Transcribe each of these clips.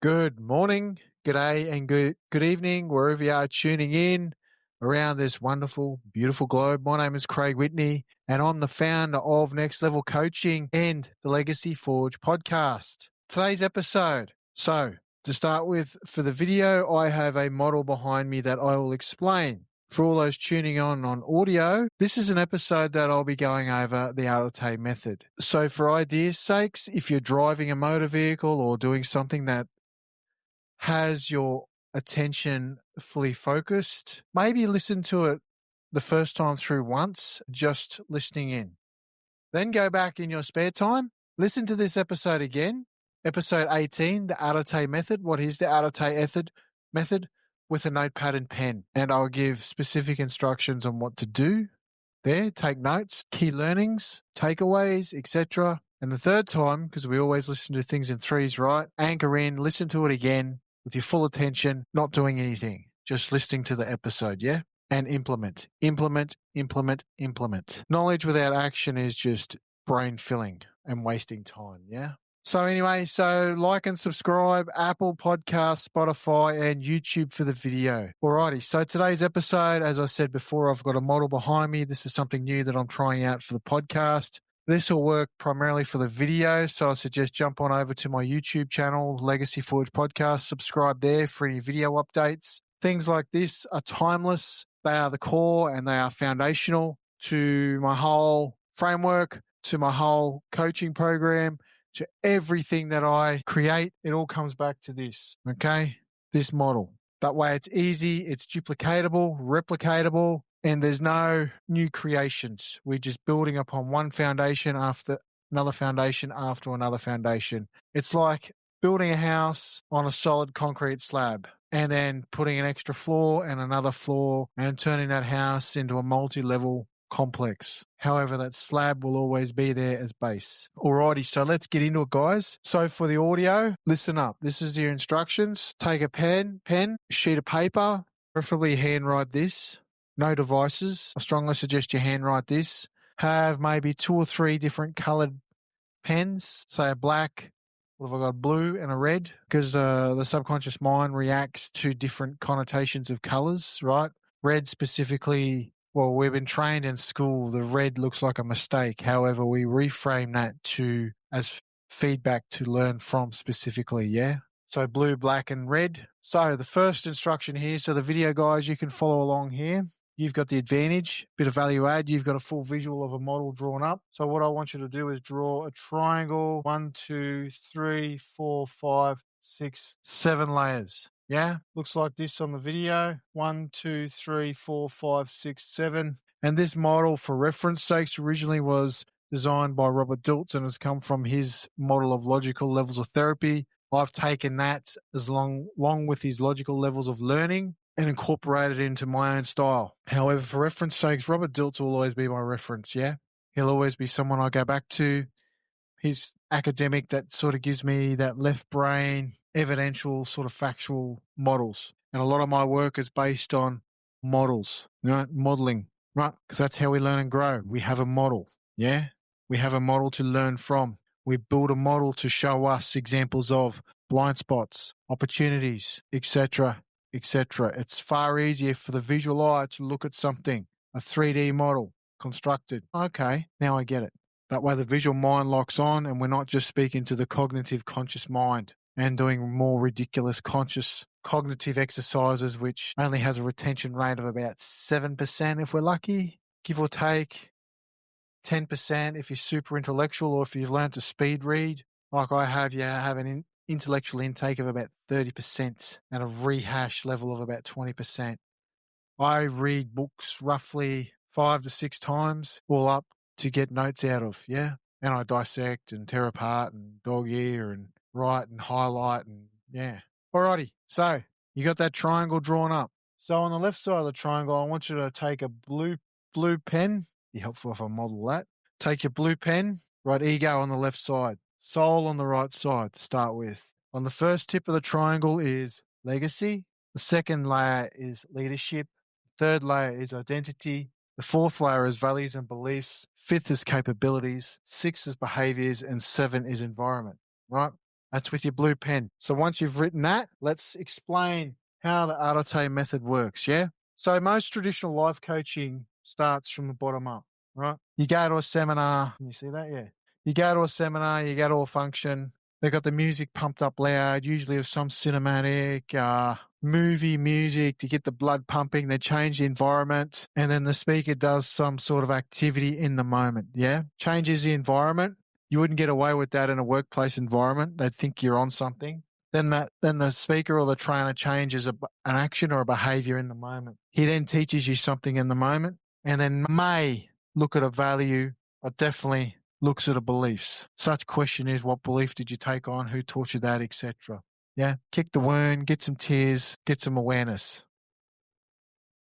Good morning, good day, and good evening, wherever you are tuning in around this wonderful, beautiful globe. My name is Craig Whitney, and I'm the founder of Next Level Coaching and the Legacy Forge podcast. Today's episode. So, to start with, for the video, I have a model behind me that I will explain. For all those tuning on audio, this is an episode that I'll be going over the Arete Method. So, for ideas' sakes, if you're driving a motor vehicle or doing something that has your attention fully focused, maybe listen to it the first time through once, just listening in. Then go back in your spare time, listen to this episode again, episode 18, the Arete Method. What is the Arete Method? With a notepad and pen. And I'll give specific instructions on what to do there. Take notes, key learnings, takeaways, etc. And the third time, because we always listen to things in threes, right? Anchor in, listen to it again with your full attention, not doing anything, just listening to the episode, yeah? And implement. Knowledge without action is just brain filling and wasting time, yeah? So anyway, like and subscribe, Apple Podcasts, Spotify, and YouTube for the video. Alrighty, so today's episode, as I said before, I've got a model behind me. This is something new that I'm trying out for the podcast. This will work primarily for the video, so I suggest jump on over to my YouTube channel, Legacy Forge Podcast, subscribe there for any video updates. Things like this are timeless. They are the core and they are foundational to my whole framework, to my whole coaching program, to everything that I create. It all comes back to this, okay? This model. That way it's easy, it's duplicatable, replicatable, and there's no new creations. We're just building upon one foundation after another foundation after another foundation. It's like building a house on a solid concrete slab and then putting an extra floor and another floor and turning that house into a multi-level complex. However, that slab will always be there as base. Alrighty, so let's get into it, guys. So for the audio, listen up. This is your instructions. Take a pen, sheet of paper, preferably handwrite this. No devices. I strongly suggest you handwrite this. Have maybe 2 or 3 different colored pens, say a black, what have I got, blue and a red, because the subconscious mind reacts to different connotations of colors, right? Red specifically, well, we've been trained in school, the red looks like a mistake. However, we reframe that as feedback to learn from specifically, yeah? So blue, black, and red. So the first instruction here, so the video guys, you can follow along here. You've got the advantage, bit of value add. You've got a full visual of a model drawn up. So what I want you to do is draw a triangle, 1, 2, 3, 4, 5, 6, 7 layers. Yeah, looks like this on the video. 1, 2, 3, 4, 5, 6, 7. And this model, for reference sakes, originally was designed by Robert Dilts and has come from his model of logical levels of therapy. I've taken that along with his logical levels of learning and incorporated it into my own style. However, for reference sakes, Robert Dilts will always be my reference, yeah? He'll always be someone I go back to. He's academic that sort of gives me that left brain, evidential, sort of factual models. And a lot of my work is based on models, right? Modeling, right? Because that's how we learn and grow. We have a model, yeah? We have a model to learn from. We build a model to show us examples of blind spots, opportunities, etc., etc. It's far easier for the visual eye to look at something, a 3D model constructed. Okay, now I get it. That way the visual mind locks on and we're not just speaking to the cognitive conscious mind and doing more ridiculous conscious cognitive exercises, which only has a retention rate of about 7% if we're lucky, give or take 10% if you're super intellectual, or if you've learned to speed read like I have, you have an intellectual intake of about 30% and a rehash level of about 20%. I read books roughly 5 to 6 times all up to get notes out of, yeah? And I dissect and tear apart and dog ear and write and highlight and yeah. Alrighty, so you got that triangle drawn up. So on the left side of the triangle, I want you to take a blue pen. Be helpful if I model that. Take your blue pen, write ego on the left side, soul on the right side to start with. On the first tip of the triangle is legacy. The second layer is leadership. The third layer is identity. The fourth layer is values and beliefs. Fifth is capabilities. 6 is behaviors. And 7 is environment, right? That's with your blue pen. So once you've written that, let's explain how the Arete method works, yeah? So most traditional life coaching starts from the bottom up, right? You go to a seminar. Can you see that? Yeah. You go to a seminar, you go to a function. They've got the music pumped up loud, usually of some cinematic movie music to get the blood pumping. They change the environment, and then the speaker does some sort of activity in the moment, yeah? Changes the environment. You wouldn't get away with that in a workplace environment. They'd think you're on something. Then the speaker or the trainer changes an action or a behavior in the moment. He then teaches you something in the moment, and then may look at a value, but definitely looks at a beliefs. Such question is, what belief did you take on? Who taught you that, etc. Yeah, kick the wound, get some tears, get some awareness.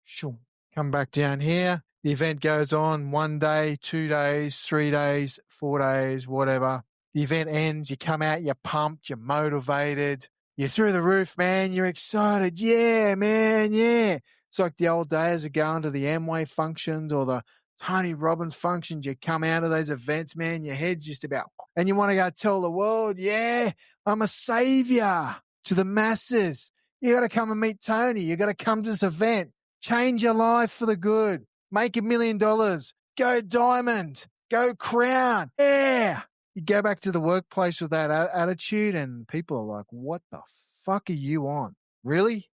Sure. Come back down here. The event goes on 1 day, 2 days, 3 days, 4 days, whatever. The event ends. You come out, you're pumped, you're motivated, you're through the roof, man. You're excited. Yeah, man. Yeah. It's like the old days of going to the Amway functions or the Tony Robbins functions. You come out of those events, man. Your head's just about, and you want to go tell the world, yeah, I'm a savior to the masses. You got to come and meet Tony. You got to come to this event. Change your life for the good. Make $1 million. Go diamond. Go crown. Yeah. You go back to the workplace with that attitude, and people are like, what the fuck are you on? Really?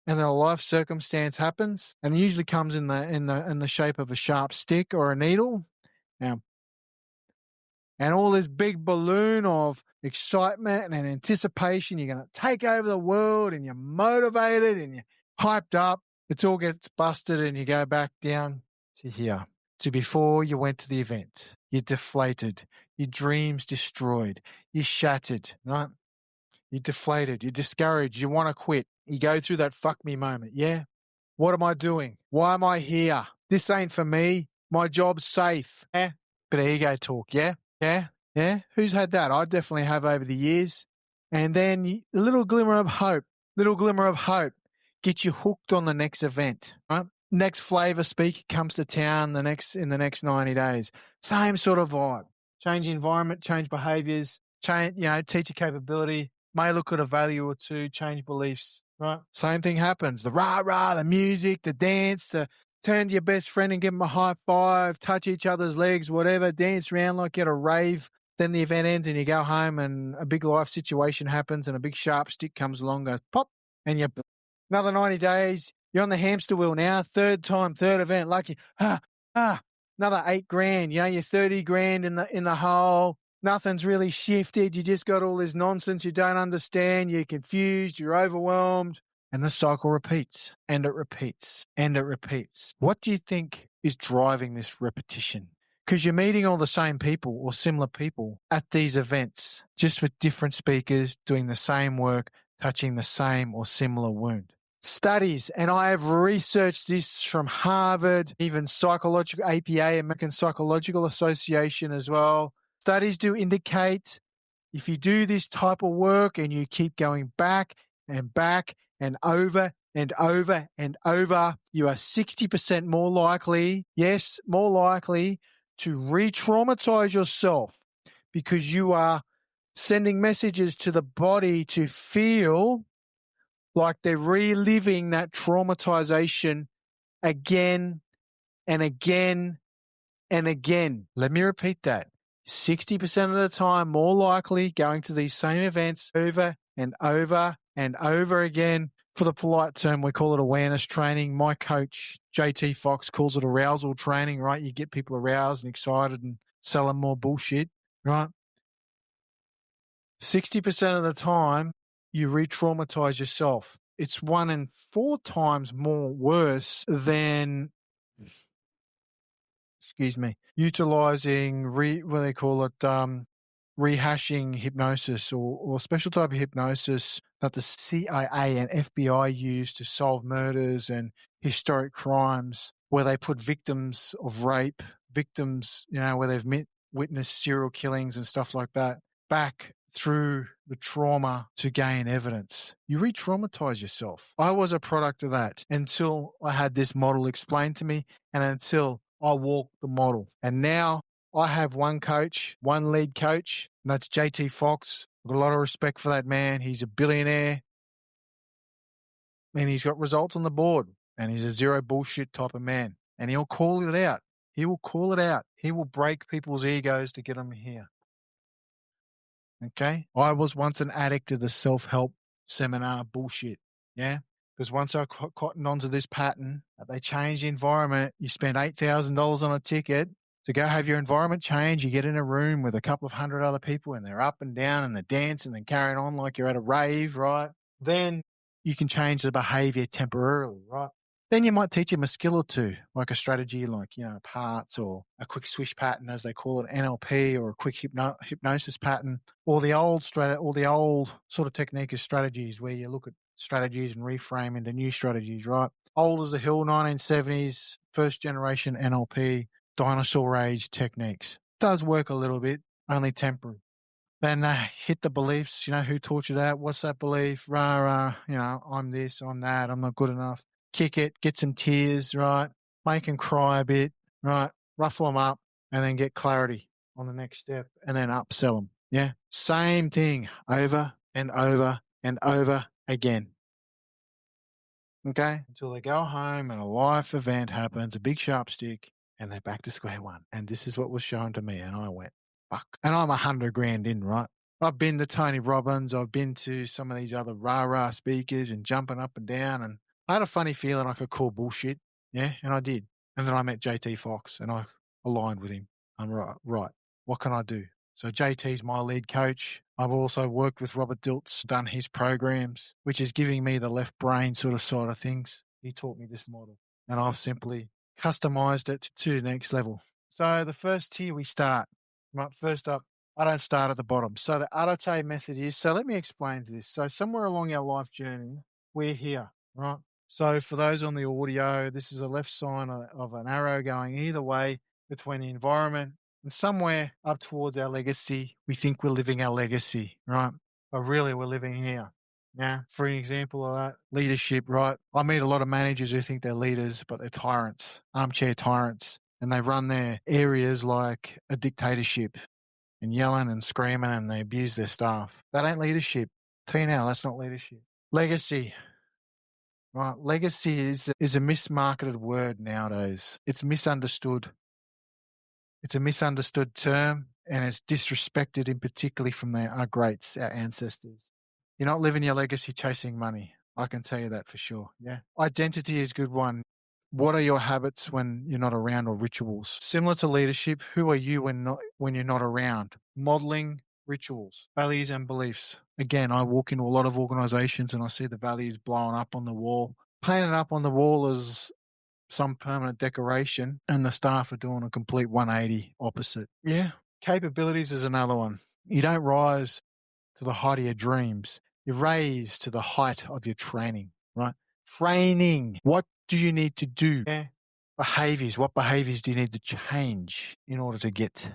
And then a life circumstance happens, and it usually comes in the shape of a sharp stick or a needle. Now, and all this big balloon of excitement and anticipation. You're going to take over the world, and you're motivated and you're hyped up. It all gets busted, and you go back down to here, to before you went to the event. You're deflated. Your dreams destroyed. You're shattered, right? You're deflated. You're discouraged. You want to quit. You go through that fuck me moment. Yeah. What am I doing? Why am I here? This ain't for me. My job's safe. Yeah. Bit of ego talk. Yeah. Yeah. Yeah. Who's had that? I definitely have over the years. And then a little glimmer of hope gets you hooked on the next event, right? Next flavor speaker comes to town in the next 90 days. Same sort of vibe. Change the environment, change behaviors, teach your capability, may look at a value or two, change beliefs, right? Same thing happens. The rah-rah, the music, the dance, the turn to your best friend and give them a high five, touch each other's legs, whatever, dance around like at a rave. Then the event ends and you go home and a big life situation happens and a big sharp stick comes along, goes pop, and you another 90 days, you're on the hamster wheel now, third event, lucky, another $8,000, you're 30 grand in the hole. Nothing's really shifted. You just got all this nonsense you don't understand. You're confused. You're overwhelmed. And the cycle repeats, and it repeats, and it repeats. What do you think is driving this repetition? Because you're meeting all the same people or similar people at these events, just with different speakers doing the same work, touching the same or similar wound. Studies, and I have researched this from Harvard, even psychological APA, American Psychological Association as well. Studies do indicate if you do this type of work and you keep going back and back and over and over and over, you are 60% more likely, yes, more likely to re-traumatize yourself because you are sending messages to the body to feel like they're reliving that traumatization again and again and again. Let me repeat that. 60% of the time, more likely going to these same events over and over and over again. For the polite term, we call it awareness training. My coach, JT Foxx, calls it arousal training, right? You get people aroused and excited and sell them more bullshit, right? 60% of the time, you re-traumatize yourself. It's 1 in 4 times more worse than utilizing what they call it, rehashing hypnosis or special type of hypnosis that the CIA and FBI use to solve murders and historic crimes, where they put victims of rape, where they've witnessed serial killings and stuff like that, back through the trauma to gain evidence. You re-traumatize yourself. I was a product of that until I had this model explained to me and until I walked the model. And now I have one coach, one lead coach, and that's JT Foxx. I've got a lot of respect for that man. He's a billionaire, and he's got results on the board, and he's a zero bullshit type of man, and he'll call it out. He will call it out. He will break people's egos to get them here. Okay? I was once an addict to the self-help seminar bullshit. Yeah? Because once I cottoned onto this pattern, they change the environment. You spend $8,000 on a ticket to go have your environment change. You get in a room with a couple of hundred other people and they're up and down and they're dancing and carrying on like you're at a rave, right? Then you can change the behavior temporarily, right? Then you might teach them a skill or two, like a strategy, like, parts, or a quick swish pattern, as they call it, NLP, or a quick hypnosis pattern, or the old sort of technique is strategies, where you look at strategies and reframe into new strategies, right? Old as the hill, 1970s, first generation NLP, dinosaur age techniques. Does work a little bit, only temporary. Then hit the beliefs, who taught you that? What's that belief? Rah, I'm this, I'm that, I'm not good enough. Kick it, get some tears, right? Make them cry a bit, right? Ruffle them up, and then get clarity on the next step, and then upsell them. Yeah. Same thing over and over and over again. Okay. Until they go home and a life event happens, a big sharp stick, and they're back to square one. And this is what was shown to me. And I went, fuck. And I'm $100,000 in, right? I've been to Tony Robbins. I've been to some of these other rah-rah speakers and jumping up and down. And I had a funny feeling I could call bullshit. Yeah. And I did. And then I met JT Foxx and I aligned with him. I'm right. What can I do? So JT's my lead coach. I've also worked with Robert Dilts, done his programs, which is giving me the left brain sort of side of things. He taught me this model and I've simply customized it to the next level. So the first tier we start. Right, first up, I don't start at the bottom. So the Arete Method is, so let me explain this. So somewhere along our life journey, we're here, right? So for those on the audio, this is a left sign of an arrow going either way between the environment and somewhere up towards our legacy. We think we're living our legacy, right? But really we're living here. Yeah. For an example of that, leadership, right? I meet a lot of managers who think they're leaders, but they're tyrants, armchair tyrants. And they run their areas like a dictatorship and yelling and screaming and they abuse their staff. That ain't leadership. Tell you now, that's not leadership. Legacy. Right. Legacy is a mismarketed word nowadays. It's misunderstood. It's a misunderstood term and it's disrespected in particularly from our greats, our ancestors. You're not living your legacy chasing money. I can tell you that for sure. Yeah. Identity is a good one. What are your habits when you're not around, or rituals? Similar to leadership, who are you when you're not around? Modeling rituals, values and beliefs. Again, I walk into a lot of organizations and I see the values blowing up on the wall. Painted up on the wall as some permanent decoration and the staff are doing a complete 180 opposite. Yeah. Capabilities is another one. You don't rise to the height of your dreams. You raise to the height of your training, right? Training. What do you need to do? Yeah. Behaviors. What behaviors do you need to change in order to get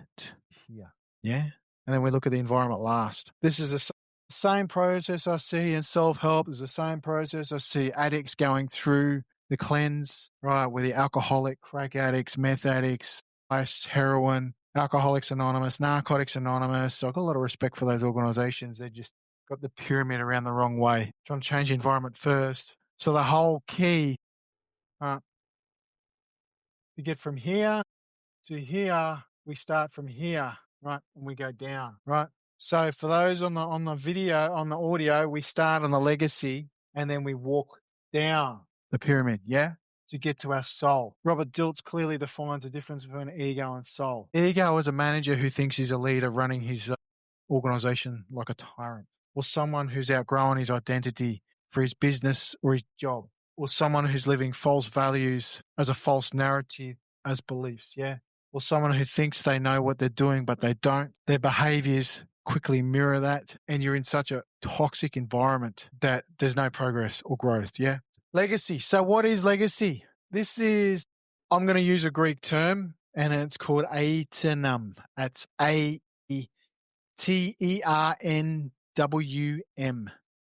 here? Yeah. And then we look at the environment last. This is the same process I see in self-help. It's the same process I see addicts going through the cleanse, right? Where the alcoholic, crack addicts, meth addicts, ice, heroin, Alcoholics Anonymous, Narcotics Anonymous. So I've got a lot of respect for those organizations. They just got the pyramid around the wrong way, trying to change the environment first. So the whole key to get from here to here, we start from here, right? And we go down, right? So for those on the video, on the audio, we start on the legacy and then we walk down the pyramid, yeah? To get to our soul. Robert Dilts clearly defines the difference between ego and soul. Ego is a manager who thinks he's a leader running his organization like a tyrant, or someone who's outgrown his identity for his business or his job, or someone who's living false values as a false narrative as beliefs, yeah? Or someone who thinks they know what they're doing, but they don't. Their behaviors quickly mirror that, and you're in such a toxic environment that there's no progress or growth, yeah? Legacy. So what is legacy? This is, I'm going to use a Greek term, and it's called aeternum. That's AETERNWM,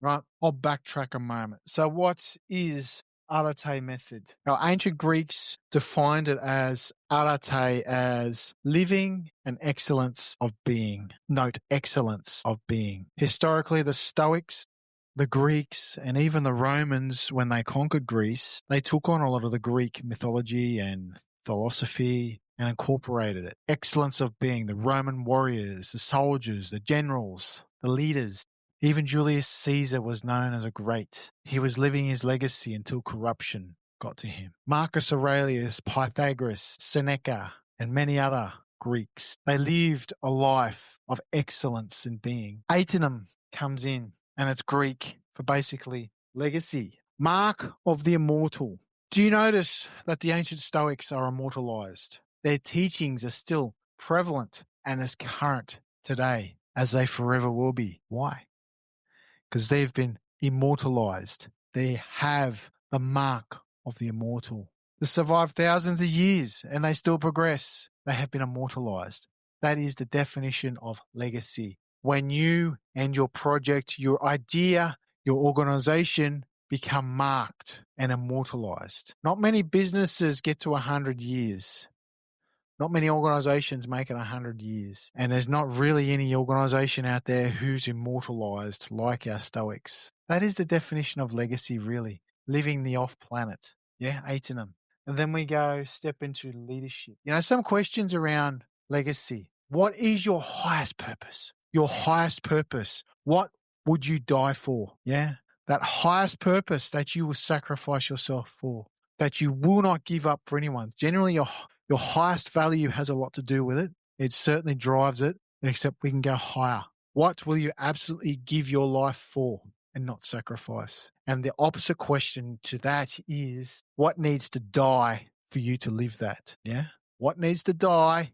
right? I'll backtrack a moment. So what is Arete Method. Now, ancient Greeks defined it as arete as living and excellence of being. Note, excellence of being. Historically, the Stoics, the Greeks, and even the Romans, when they conquered Greece, they took on a lot of the Greek mythology and philosophy and incorporated it. Excellence of being, the Roman warriors, the soldiers, the generals, the leaders. Even Julius Caesar was known as a great. He was living his legacy until corruption got to him. Marcus Aurelius, Pythagoras, Seneca, and many other Greeks. They lived a life of excellence in being. Aetonum comes in, and it's Greek for basically legacy. Mark of the immortal. Do you notice that the ancient Stoics are immortalized? Their teachings are still prevalent and as current today as they forever will be. Why? Because they've been immortalized. They have the mark of the immortal. They survived thousands of years and they still progress. They have been immortalized. That is the definition of legacy. When you and your project, your idea, your organization become marked and immortalized. Not many businesses get to 100 years. Not many organizations make it 100 years. And there's not really any organization out there who's immortalized like our Stoics. That is the definition of legacy, really. Living the off-planet. Yeah, Aetonum. And then we go step into leadership. You know, some questions around legacy. What is your highest purpose? Your highest purpose. What would you die for? Yeah, that highest purpose that you will sacrifice yourself for, that you will not give up for anyone. Generally, your highest value has a lot to do with it. It certainly drives it, except we can go higher. What will you absolutely give your life for and not sacrifice? And the opposite question to that is, what needs to die for you to live that? Yeah? What needs to die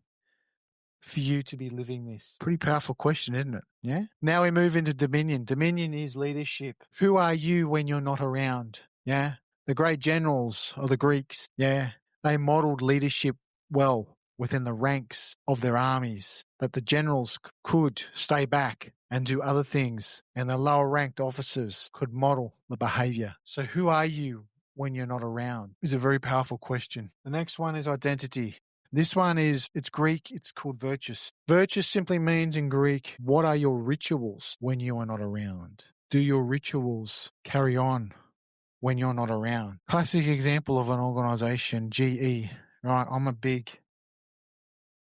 for you to be living this? Pretty powerful question, isn't it? Yeah? Now we move into dominion. Dominion is leadership. Who are you when you're not around? Yeah? The great generals of the Greeks, yeah, they modeled leadership well within the ranks of their armies, that the generals could stay back and do other things, and the lower ranked officers could model the behavior. So who are you when you're not around? Is a very powerful question. The next one is identity. This one it's Greek, it's called virtus. Virtus simply means in Greek, what are your rituals when you are not around? Do your rituals carry on when you're not around? Classic example of an organization, GE, right?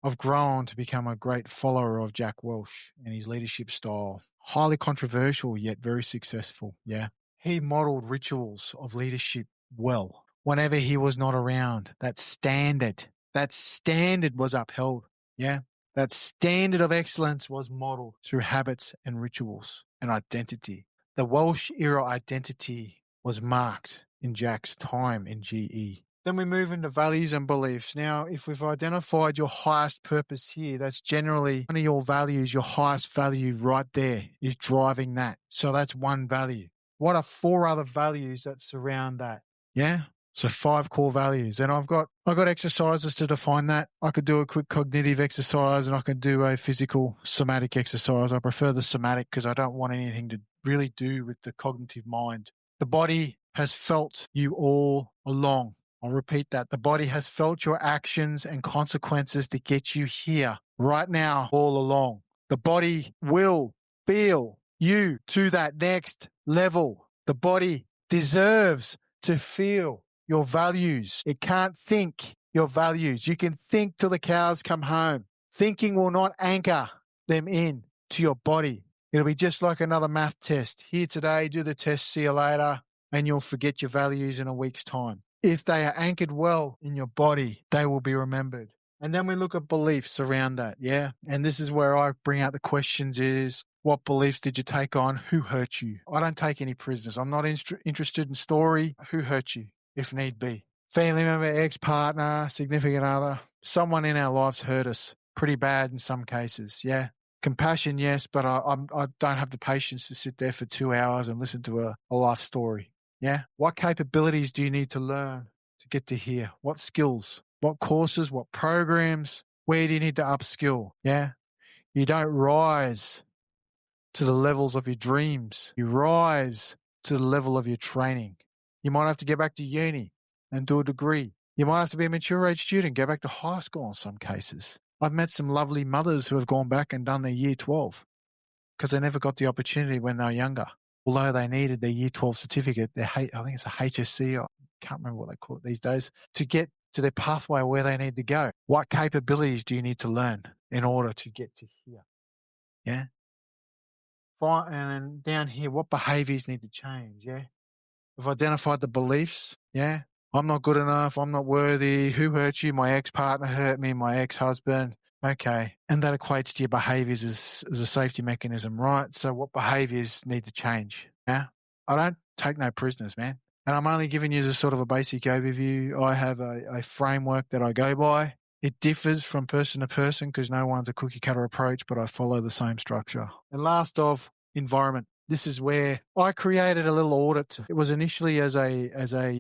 I've grown to become a great follower of Jack Welch and his leadership style. Highly controversial, yet very successful. Yeah. He modeled rituals of leadership well. Whenever he was not around, that standard was upheld. Yeah. That standard of excellence was modeled through habits and rituals and identity. The Welsh era identity was marked in Jack's time in GE. Then we move into values and beliefs. Now, if we've identified your highest purpose here, that's generally one of your values, your highest value right there is driving that. So that's one value. What are 4 other values that surround that? Yeah. So 5 core values. And I've got exercises to define that. I could do a quick cognitive exercise and I could do a physical somatic exercise. I prefer the somatic because I don't want anything to really do with the cognitive mind. The body has felt you all along. I'll repeat that. The body has felt your actions and consequences to get you here right now all along. The body will feel you to that next level. The body deserves to feel your values. It can't think your values. You can think till the cows come home. Thinking will not anchor them in to your body. It'll be just like another math test. Here today, do the test, see you later, and you'll forget your values in a week's time. If they are anchored well in your body, they will be remembered. And then we look at beliefs around that, yeah? And this is where I bring out the questions is, what beliefs did you take on? Who hurt you? I don't take any prisoners. I'm not interested in story. Who hurt you, if need be? Family member, ex-partner, significant other. Someone in our lives hurt us pretty bad in some cases, yeah? Compassion, yes, but I don't have the patience to sit there for 2 hours and listen to a life story. Yeah. What capabilities do you need to learn to get to here? What skills? What courses? What programs? Where do you need to upskill? Yeah. You don't rise to the levels of your dreams. You rise to the level of your training. You might have to get back to uni and do a degree. You might have to be a mature age student, go back to high school in some cases. I've met some lovely mothers who have gone back and done their year 12 because they never got the opportunity when they were younger. Although they needed their year 12 certificate, I think it's a HSC, I can't remember what they call it these days, to get to their pathway where they need to go. What capabilities do you need to learn in order to get to here? Yeah. And then down here, what behaviors need to change? Yeah. We've identified the beliefs. Yeah. I'm not good enough. I'm not worthy. Who hurt you? My ex-partner hurt me. My ex-husband. Okay. And that equates to your behaviors as a safety mechanism, right? So what behaviors need to change? Yeah. I don't take no prisoners, man. And I'm only giving you as sort of a basic overview. I have a framework that I go by. It differs from person to person because no one's a cookie cutter approach, but I follow the same structure. And last off, environment. This is where I created a little audit. It was initially as a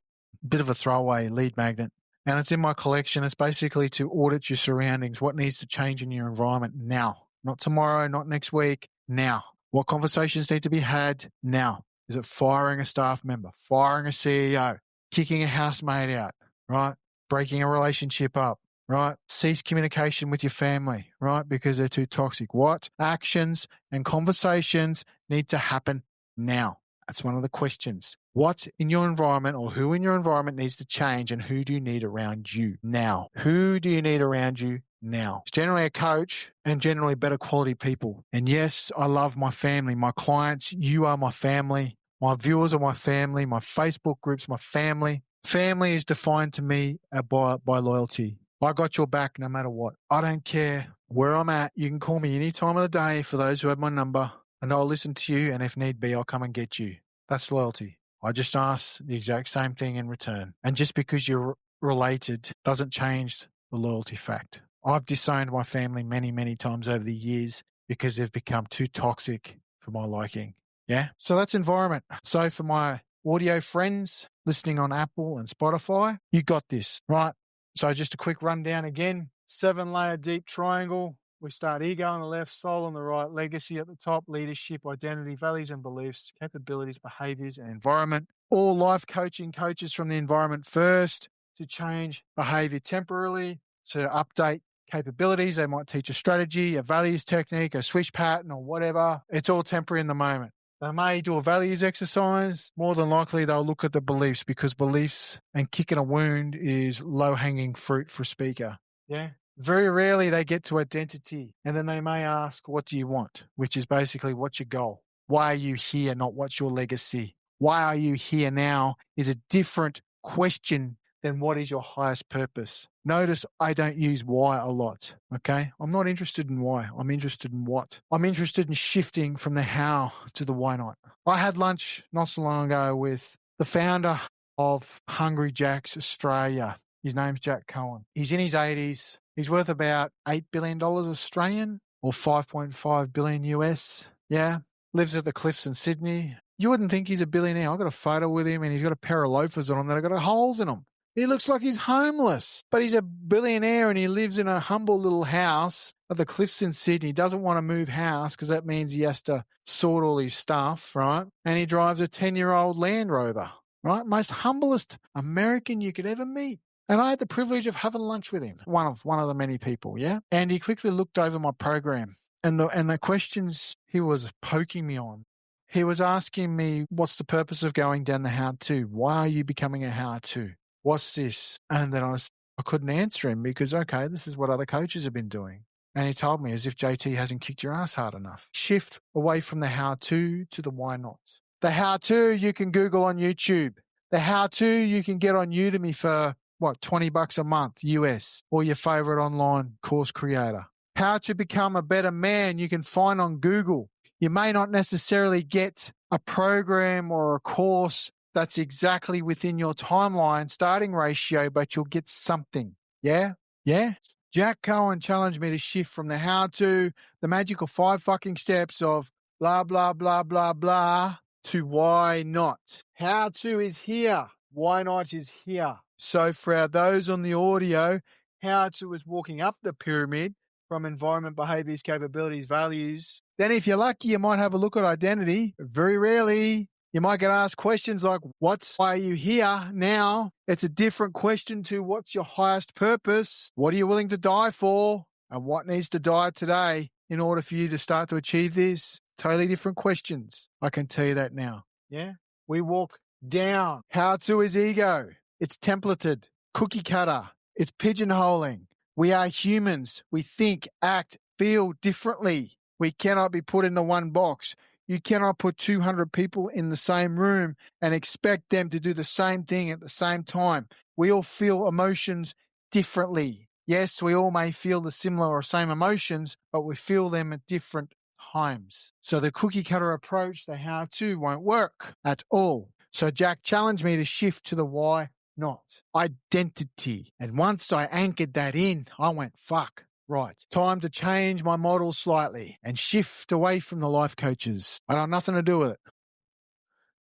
bit of a throwaway lead magnet, and it's in my collection. It's basically to audit your surroundings. What needs to change in your environment now? Not tomorrow, not next week, now. What conversations need to be had now? Is it firing a staff member, firing a CEO, kicking a housemate out, right? Breaking a relationship up, right? Cease communication with your family, right? Because they're too toxic. What actions and conversations need to happen now? That's one of the questions. What in your environment or who in your environment needs to change, and who do you need around you now? Who do you need around you now? It's generally a coach and generally better quality people. And yes, I love my family, my clients. You are my family. My viewers are my family. My Facebook groups, my family. Family is defined to me by loyalty. I got your back no matter what. I don't care where I'm at. You can call me any time of the day for those who have my number, and I'll listen to you, and if need be, I'll come and get you. That's loyalty. I just ask the exact same thing in return. And just because you're related doesn't change the loyalty fact. I've disowned my family many, many times over the years because they've become too toxic for my liking. Yeah? So that's environment. So for my audio friends listening on Apple and Spotify, you got this, right? So just a quick rundown again. 7-layer deep triangle. We start ego on the left, soul on the right, legacy at the top, leadership, identity, values and beliefs, capabilities, behaviors, and environment. All life coaching coaches from the environment first to change behavior temporarily, to update capabilities. They might teach a strategy, a values technique, a switch pattern, or whatever. It's all temporary in the moment. They may do a values exercise. More than likely, they'll look at the beliefs, because beliefs and kicking a wound is low-hanging fruit for a speaker. Yeah. Very rarely they get to identity, and then they may ask, what do you want? Which is basically, what's your goal? Why are you here? Not what's your legacy? Why are you here now is a different question than what is your highest purpose. Notice I don't use why a lot, okay? I'm not interested in why. I'm interested in what. I'm interested in shifting from the how to the why not. I had lunch not so long ago with the founder of Hungry Jack's Australia. His name's Jack Cohen. He's in his 80s. He's worth about $8 billion Australian or 5.5 billion US. Yeah. Lives at the cliffs in Sydney. You wouldn't think he's a billionaire. I've got a photo with him, and he's got a pair of loafers on him that have got holes in them. He looks like he's homeless, but he's a billionaire, and he lives in a humble little house at the cliffs in Sydney. He doesn't want to move house because that means he has to sort all his stuff, right? And he drives a 10-year-old Land Rover, right? Most humblest American you could ever meet. And I had the privilege of having lunch with him, one of the many people, yeah? And he quickly looked over my program, and the questions he was poking me on. He was asking me, what's the purpose of going down the how-to? Why are you becoming a how-to? What's this? And then I couldn't answer him because, okay, this is what other coaches have been doing. And he told me, as if JT hasn't kicked your ass hard enough. Shift away from the how-to to the why not. The how-to you can Google on YouTube. The how-to you can get on Udemy for, $20 a month US, or your favorite online course creator. How to become a better man you can find on Google. You may not necessarily get a program or a course that's exactly within your timeline starting ratio, but you'll get something. Yeah? Yeah? Jack Cohen challenged me to shift from the how-to, the magical 5 fucking steps of blah, blah, blah, blah, blah, to why not. How-to is here. Why not is here. So for those on the audio, how-to is walking up the pyramid from environment, behaviors, capabilities, values. Then if you're lucky, you might have a look at identity. Very rarely You might get asked questions like, why are you here now? It's a different question to what's your highest purpose? What are you willing to die for? And what needs to die today in order for you to start to achieve this? Totally different questions. I can tell you that now. Yeah. We walk down. How to is ego. It's templated, cookie cutter. It's pigeonholing. We are humans. We think, act, feel differently. We cannot be put into one box. You cannot put 200 people in the same room and expect them to do the same thing at the same time. We all feel emotions differently. Yes, we all may feel the similar or same emotions, but we feel them at different times. So the cookie cutter approach, the how to, won't work at all. So Jack challenged me to shift to the why not. Identity. And once I anchored that in, I went, fuck. Right. Time to change my model slightly and shift away from the life coaches. I got nothing to do with it.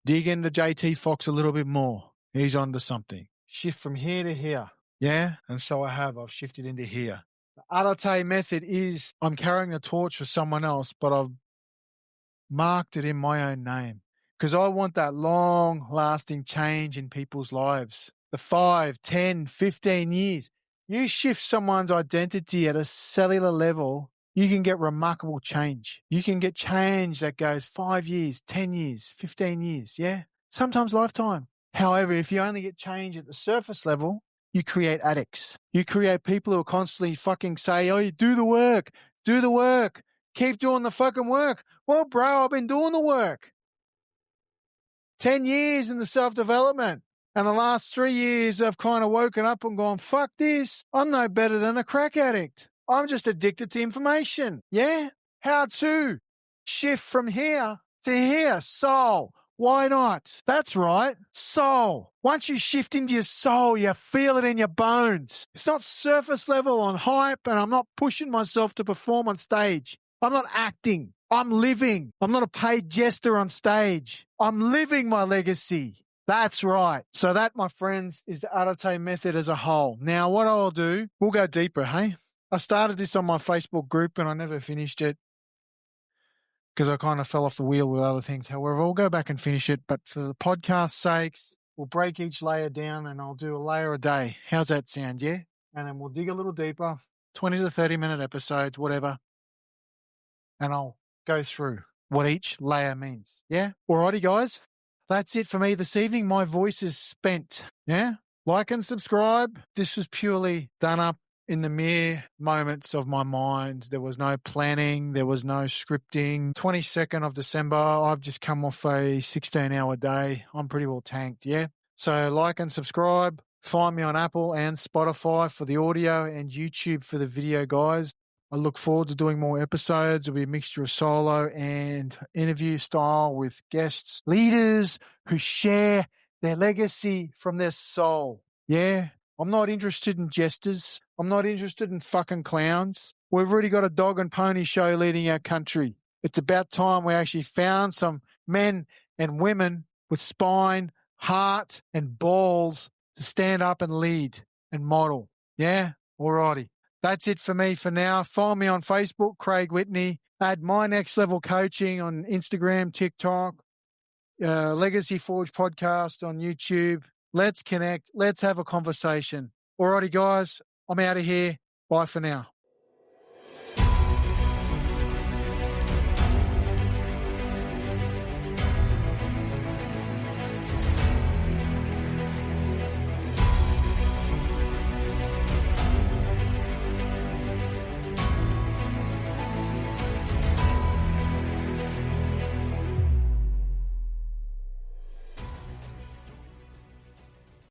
Dig into JT Foxx a little bit more. He's onto something. Shift from here to here. Yeah. And so I've shifted into here. The Arete Method is I'm carrying the torch for someone else, but I've marked it in my own name because I want that long lasting change in people's lives. The 5, 10, 15 years. You shift someone's identity at a cellular level, you can get remarkable change. You can get change that goes 5 years, 10 years, 15 years, yeah? Sometimes lifetime. However, if you only get change at the surface level, you create addicts. You create people who are constantly fucking say, oh, you do the work, keep doing the fucking work. Well, bro, I've been doing the work. 10 years in the self-development. And the last 3 years, I've kind of woken up and gone, fuck this. I'm no better than a crack addict. I'm just addicted to information. Yeah? How to shift from here to here. Soul. Why not? That's right. Soul. Once you shift into your soul, you feel it in your bones. It's not surface level on hype, and I'm not pushing myself to perform on stage. I'm not acting. I'm living. I'm not a paid jester on stage. I'm living my legacy. That's right. So that, my friends, is the Arete Method as a whole. Now, what I'll do, we'll go deeper, hey? I started this on my Facebook group and I never finished it because I kind of fell off the wheel with other things. However, I'll go back and finish it. But for the podcast's sakes, we'll break each layer down and I'll do a layer a day. How's that sound, yeah? And then we'll dig a little deeper, 20 to 30-minute episodes, whatever. And I'll go through what each layer means, yeah? Alrighty, guys. That's it for me this evening. My voice is spent. Yeah? Like and subscribe. This was purely done up in the mere moments of my mind. There was no planning. There was no scripting. 22nd of December, I've just come off a 16-hour day. I'm pretty well tanked, yeah? So like and subscribe. Find me on Apple and Spotify for the audio and YouTube for the video, guys. I look forward to doing more episodes. It'll be a mixture of solo and interview style with guests, leaders who share their legacy from their soul. Yeah, I'm not interested in jesters. I'm not interested in fucking clowns. We've already got a dog and pony show leading our country. It's about time we actually found some men and women with spine, heart, and balls to stand up and lead and model. Yeah, alrighty. That's it for me for now. Follow me on Facebook, Craig Whitney. Add My Next Level Coaching on Instagram, TikTok, Legacy Forge podcast on YouTube. Let's connect. Let's have a conversation. Alrighty, guys. I'm out of here. Bye for now.